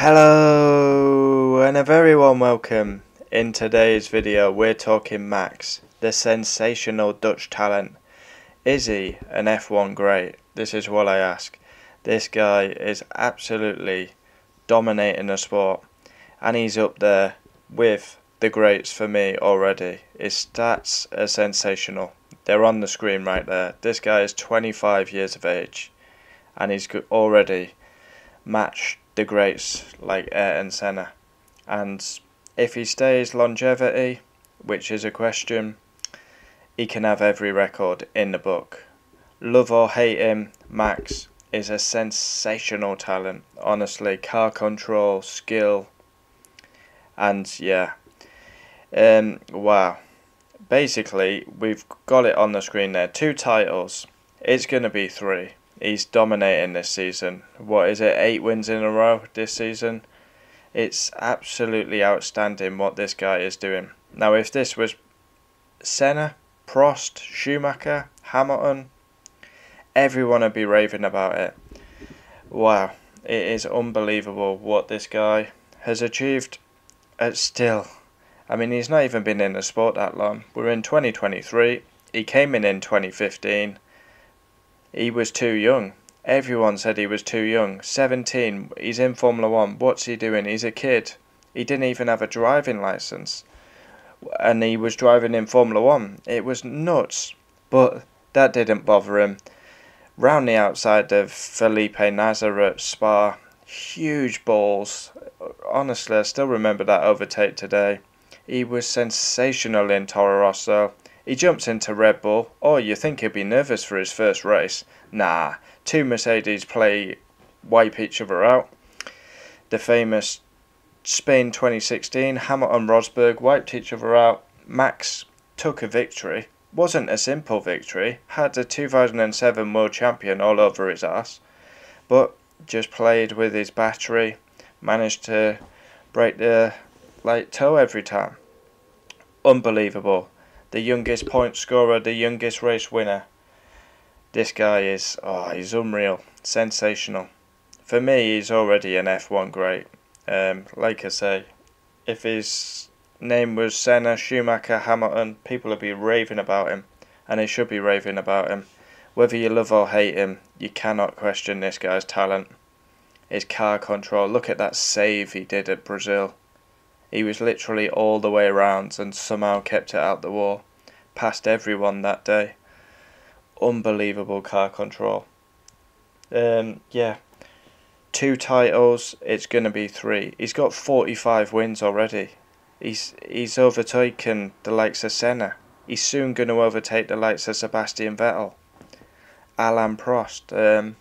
Hello and a very warm welcome. In today's video we're talking Max, the sensational Dutch talent. Is he an F1 great? This is what I ask. This guy is absolutely dominating the sport and he's up there with the greats for me already. His stats are sensational. They're on the screen right there. This guy is 25 years of age and he's already matched the greats like Ayrton Senna, and if he stays longevity, which is a question, he can have every record in the book. Love or hate him, Max is a sensational talent. Honestly, car control, skill, and yeah, wow. Basically, we've got it on the screen there. 2 titles. It's going to be 3. He's dominating this season. What is it? 8 wins in a row this season. It's absolutely outstanding what this guy is doing. Now, if this was Senna, Prost, Schumacher, Hamilton, everyone would be raving about it. Wow, it is unbelievable what this guy has achieved. Still, I mean, he's not even been in the sport that long. We're in 2023. He came in 2015. He was too young. Everyone said he was too young. 17, he's in Formula 1. What's he doing? He's a kid. He didn't even have a driving licence. And he was driving in Formula 1. It was nuts. But that didn't bother him. Round the outside of Felipe Nasr at Spa. Huge balls. Honestly, I still remember that overtake today. He was sensational in Toro Rosso. He jumps into Red Bull. Oh, you think he'd be nervous for his first race? Nah, 2 Mercedes wipe each other out. The famous Spain 2016, Hamilton Rosberg wiped each other out. Max took a victory. Wasn't a simple victory. Had the 2007 world champion all over his ass. But just played with his battery. Managed to break the toe every time. Unbelievable. The youngest point scorer, the youngest race winner. This guy is, he's unreal. Sensational. For me, he's already an F1 great. Like I say, if his name was Senna, Schumacher, Hamilton, people would be raving about him. And they should be raving about him. Whether you love or hate him, you cannot question this guy's talent. His car control, look at that save he did at Brazil. He was literally all the way around and somehow kept it out the wall. Passed everyone that day. Unbelievable car control. Yeah. 2 titles, it's going to be 3. He's got 45 wins already. He's overtaken the likes of Senna. He's soon going to overtake the likes of Sebastian Vettel. Alain Prost.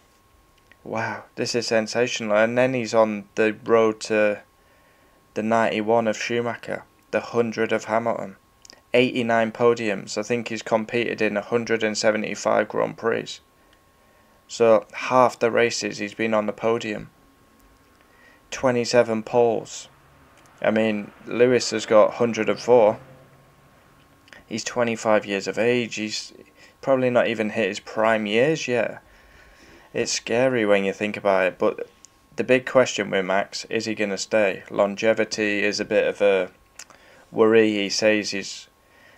Wow, this is sensational. And then he's on the road to the 91 of Schumacher, the 100 of Hamilton, 89 podiums. I think he's competed in 175 Grand Prix. So half the races he's been on the podium. 27 poles. I mean, Lewis has got 104. He's 25 years of age. He's probably not even hit his prime years yet. It's scary when you think about it, but the big question with Max, is he going to stay? Longevity is a bit of a worry. He says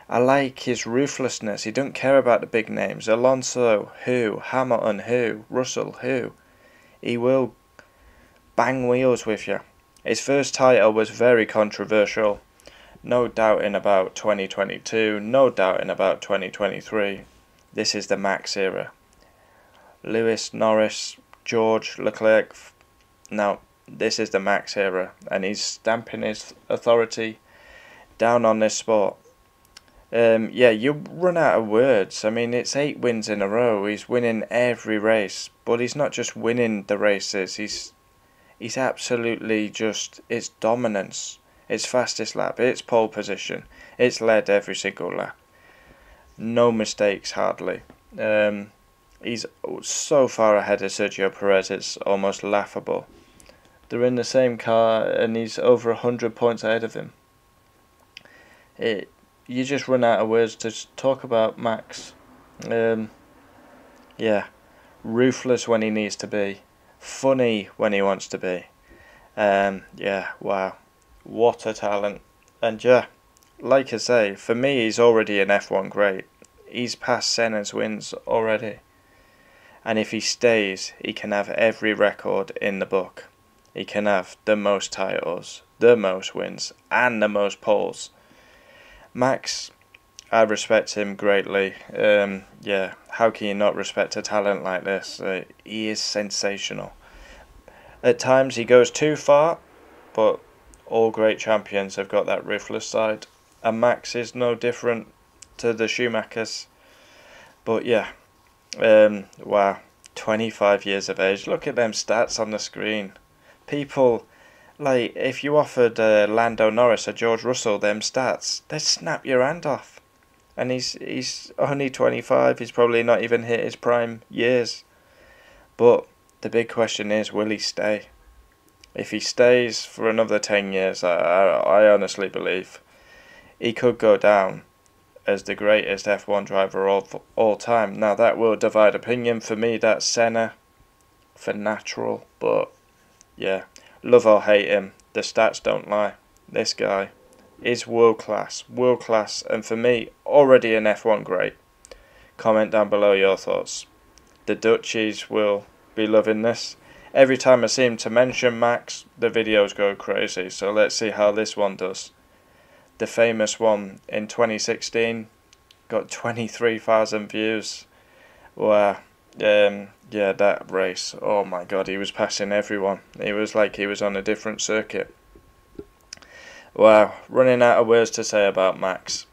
I like his ruthlessness. He don't care about the big names. Alonso, who? Hamilton, who? Russell, who? He will bang wheels with you. His first title was very controversial. No doubting about 2022. No doubting about 2023. This is the Max era. Lewis, Norris, George, Leclerc. Now, this is the Max era, and he's stamping his authority down on this sport. Yeah, you run out of words. I mean, it's 8 wins in a row. He's winning every race, but he's not just winning the races. He's absolutely just, it's dominance. It's fastest lap. It's pole position. It's led every single lap. No mistakes, hardly. He's so far ahead of Sergio Perez, it's almost laughable. They're in the same car and he's over 100 points ahead of him. You just run out of words to talk about Max. Yeah, ruthless when he needs to be, funny when he wants to be, Yeah, wow, what a talent. And yeah, like I say, for me, he's already an F1 great. He's passed Senna's wins already. And if he stays, he can have every record in the book. He can have the most titles, the most wins, and the most poles. Max, I respect him greatly. Yeah, how can you not respect a talent like this? He is sensational. At times he goes too far, but all great champions have got that ruthless side. And Max is no different to the Schumachers. But yeah, wow, 25 years of age. Look at them stats on the screen. People, like, if you offered Lando Norris or George Russell them stats, they'd snap your hand off. And he's only 25. He's probably not even hit his prime years. But the big question is, will he stay? If he stays for another 10 years, I honestly believe he could go down as the greatest F1 driver of all time. Now that will divide opinion. For me, that's Senna, for natural. But yeah, love or hate him, the stats don't lie. This guy is world class, and for me, already an F1 great. Comment down below your thoughts. The Dutchies will be loving this. Every time I seem to mention Max, the videos go crazy. So let's see how this one does. The famous one in 2016 got 23,000 views. Wow. Yeah, that race. Oh my god, he was passing everyone. He was like he was on a different circuit. Wow, running out of words to say about Max.